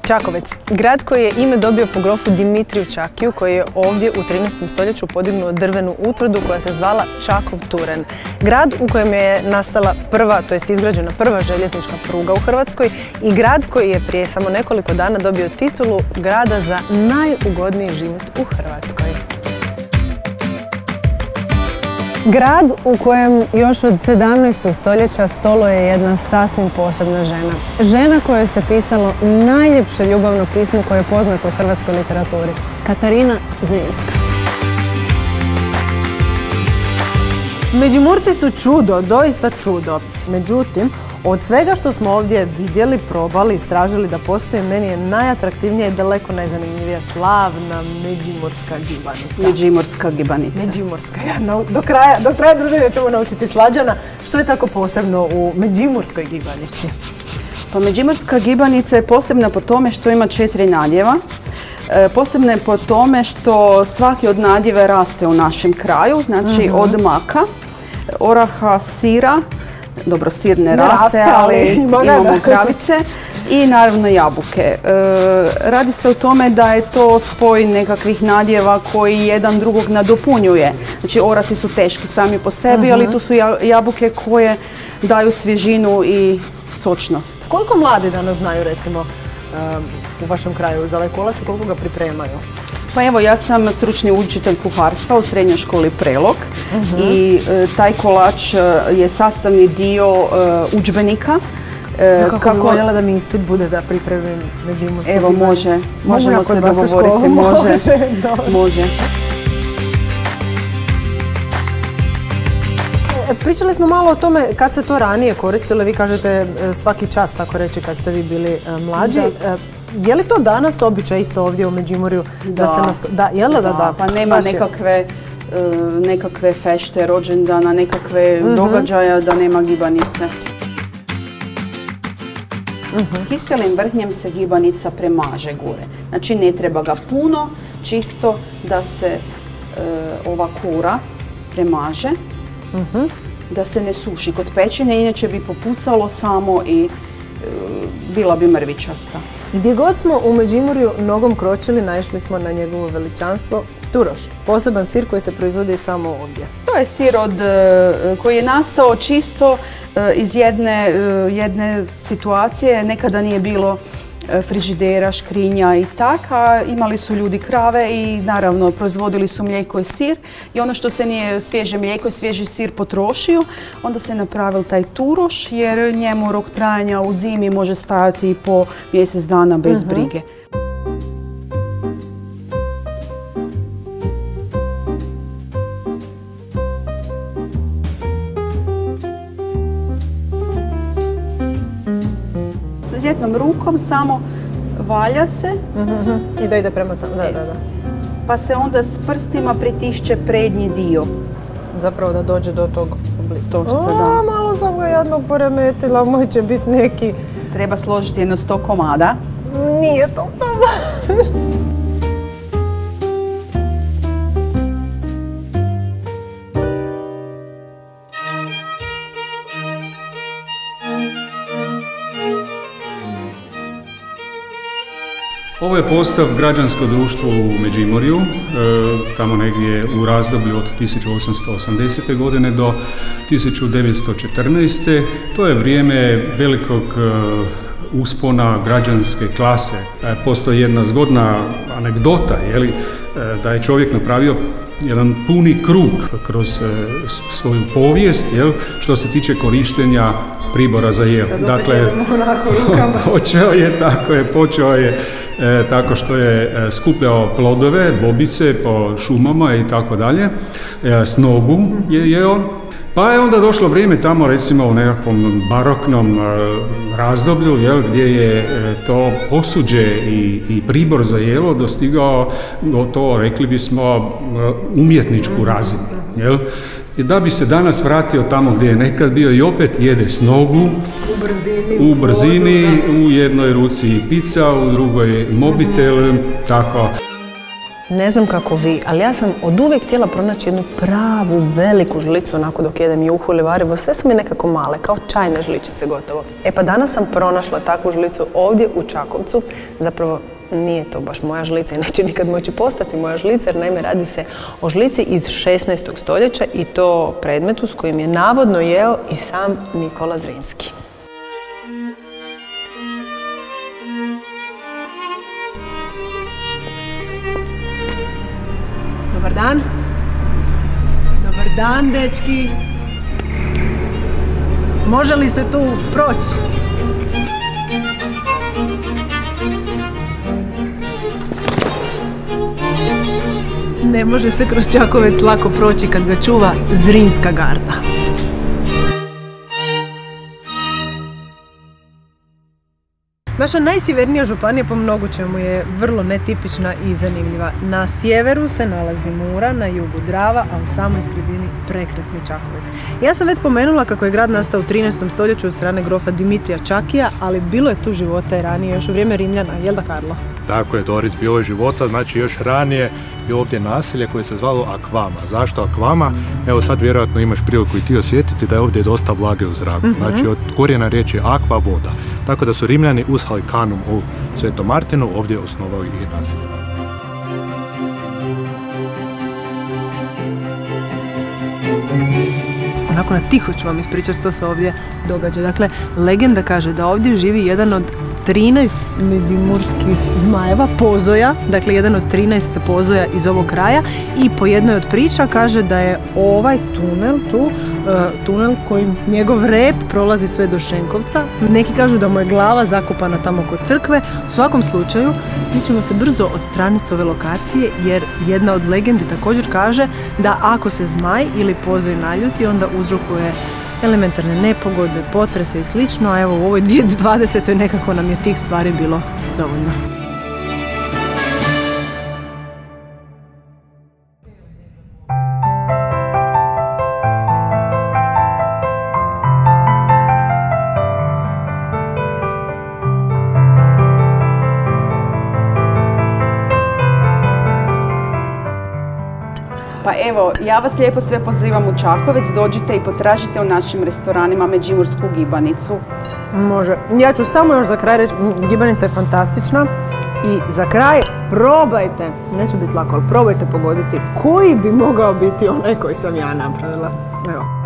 Čakovec, grad koji je ime dobio po grofu Dimitriju Čakiju, koji je ovdje u 13. stoljeću podignuo drvenu utvrdu koja se zvala Čakov Turen. Grad u kojem je nastala prva, to jest izgrađena prva željeznička pruga u Hrvatskoj i grad koji je prije samo nekoliko dana dobio titulu grada za najugodniji život u Hrvatskoj. Grad u kojem još od 17. stoljeća stoluje jedna sasvim posebna žena. Žena kojoj se pisalo najljepše ljubavno pismo koje je poznato u hrvatskoj literaturi. Katarina Zrinska. Međimurci su čudo, doista čudo. Međutim, od svega što smo ovdje vidjeli, probali, istražili da postoji, meni je najatraktivnija i daleko najzanimljivija slavna međimurska gibanica. Međimurska gibanica. Međimurska, do kraja druženja ćemo naučiti Slađana. Što je tako posebno u međimurskoj gibanici? Pa međimurska gibanica je posebna po tome što ima 4 nadjeva. Posebna je po tome što svaki od nadjeva raste u našem kraju, znači od maka, oraha, sira. Dobro, sir ne raste, ali imamo kravice i naravno jabuke. Radi se o tome da je to spoj nekakvih nadjeva koji jedan drugog nadopunjuje. Znači, orasi su teški sami po sebi, ali tu su jabuke koje daju svježinu i sočnost. Koliko mladi danas znaju, recimo, u vašem kraju za ovaj kolač i koliko ga pripremaju? Pa evo, ja sam stručni učitelj kuharstva u srednjoj školi Prelog i taj kolač je sastavni dio udžbenika. Kako bi voljela da mi ispit bude da pripremim međimursku gibanicu? Evo, možemo se dogovoriti, može. Pričali smo malo o tome kad se to ranije koristilo, vi kažete svaki čas, tako reći, kad ste vi bili mlađi. Je li to danas običaj isto ovdje u Međimurju? Da. Pa nema nekakve fešte, rođendana, nekakve događaja da nema gibanice. S kiselim vrhnjem se gibanica premaže gore. Znači ne treba ga puno, čisto da se ova kora premaže, da se ne suši kod pečenja, inače bi popucalo samo i bila bi mrvičasta. Gdje god smo u Međimurju nogom kročili, naišli smo na njegovo veličanstvo turoš, poseban sir koji se proizvodi samo ovdje. To je sir koji je nastao čisto iz jedne situacije. Nekada nije bilo frižidera, škrinja i tak, a imali su ljudi krave i naravno proizvodili su mlijeko i sir i ono što se nije svježe mlijeko i svježi sir potrošio, onda se napravil taj turoš jer njemu rok trajanja u zimi može stajati i po mjesec dana bez brige. S jednom rukom samo valja se. I da ide prema tamo, da. Pa se onda s prstima pritišće prednji dio. Zapravo da dođe do tog stožca, da. Malo sam ga jadno poremetila, moj će biti neki... Treba složiti jedno 100 komada. Nije to tamo. Ovo je postav građansko društvo u Međimurju, tamo negdje u razdoblju od 1880. godine do 1914. To je vrijeme velikog uspona građanske klase. Postoji jedna zgodna anegdota, da je čovjek napravio jedan puni krug kroz svoju povijest, što se tiče korištenja pribora za jelo. Dakle, počeo je tako što je skupljao plodove, bobice po šumama i tako dalje, snogu je jeo. Pa je onda došlo vrijeme tamo recimo u nekakvom baroknom razdoblju gdje je to posuđe i pribor za jelo dostigao gotovo, rekli bismo, umjetničku razinu. I da bi se danas vratio tamo gdje je nekad bio i opet jede snogu u brzini, u jednoj ruci pizza, u drugoj mobitel, tako. Ne znam kako vi, ali ja sam od uvijek htjela pronaći jednu pravu, veliku žlicu onako dok jedem juhu ili varivo. Sve su mi nekako male, kao čajne žličice gotovo. E pa danas sam pronašla takvu žlicu ovdje u Čakovcu. Zapravo nije to baš moja žlica i neće nikad moći postati moja žlica, jer naime radi se o žlici iz 16. stoljeća i to predmetu s kojim je navodno jeo i sam Nikola Zrinski. Dobar dan. Dobar dan, dečki. Može li se tu proći? Ne može se kroz Čakovec lako proći kad ga čuva Zrinska garda. Naša najsjevernija županija po mnogo čemu je vrlo netipična i zanimljiva. Na sjeveru se nalazi Mura, na jugu Drava, a u samoj sredini prekrasni Čakovec. Ja sam već spomenula kako je grad nastao u 13. stoljeću od strane grofa Dimitrija Čakija, ali bilo je tu života i ranije, još u vrijeme Rimljana, jel da, Karlo? Tako je, Doris, bilo je života, znači još ranije je ovdje naselje koje se zvalo Akvama. Zašto Akvama? Evo sad vjerojatno imaš priliku i ti osjetiti da je ovdje dosta vlage u zraku. Znači od korijena riječi akva, voda. Tako da su Rimljani uz Halikanum u Svetom Martinu ovdje osnovali i naselje. Onako na tiho ću vam ispričati što se ovdje događa. Dakle, legenda kaže da ovdje živi jedan od 13 međimurskih zmajeva, pozoja, dakle jedan od 13 pozoja iz ovog kraja, i po jednoj od priča kaže da je ovaj tunel tu, tunel kojim njegov rep prolazi sve do Šenkovca. Neki kažu da mu je glava zakopana tamo kod crkve. U svakom slučaju, mi ćemo se brzo odstraniti s ove lokacije, jer jedna od legendi također kaže da ako se zmaj ili pozoj naljuti, onda uzrokuje elementarne nepogode, potrese i slično, a evo u ovoj 2020. nekako nam je tih stvari bilo dovoljno. Pa evo, ja vas lijepo sve pozivam u Čakovec, dođite i potražite u našim restoranima međimursku gibanicu. Može. Ja ću samo još za kraj reći, gibanica je fantastična i za kraj probajte, neće biti lako, ali probajte pogoditi koji bi mogao biti onaj koji sam ja napravila. Evo.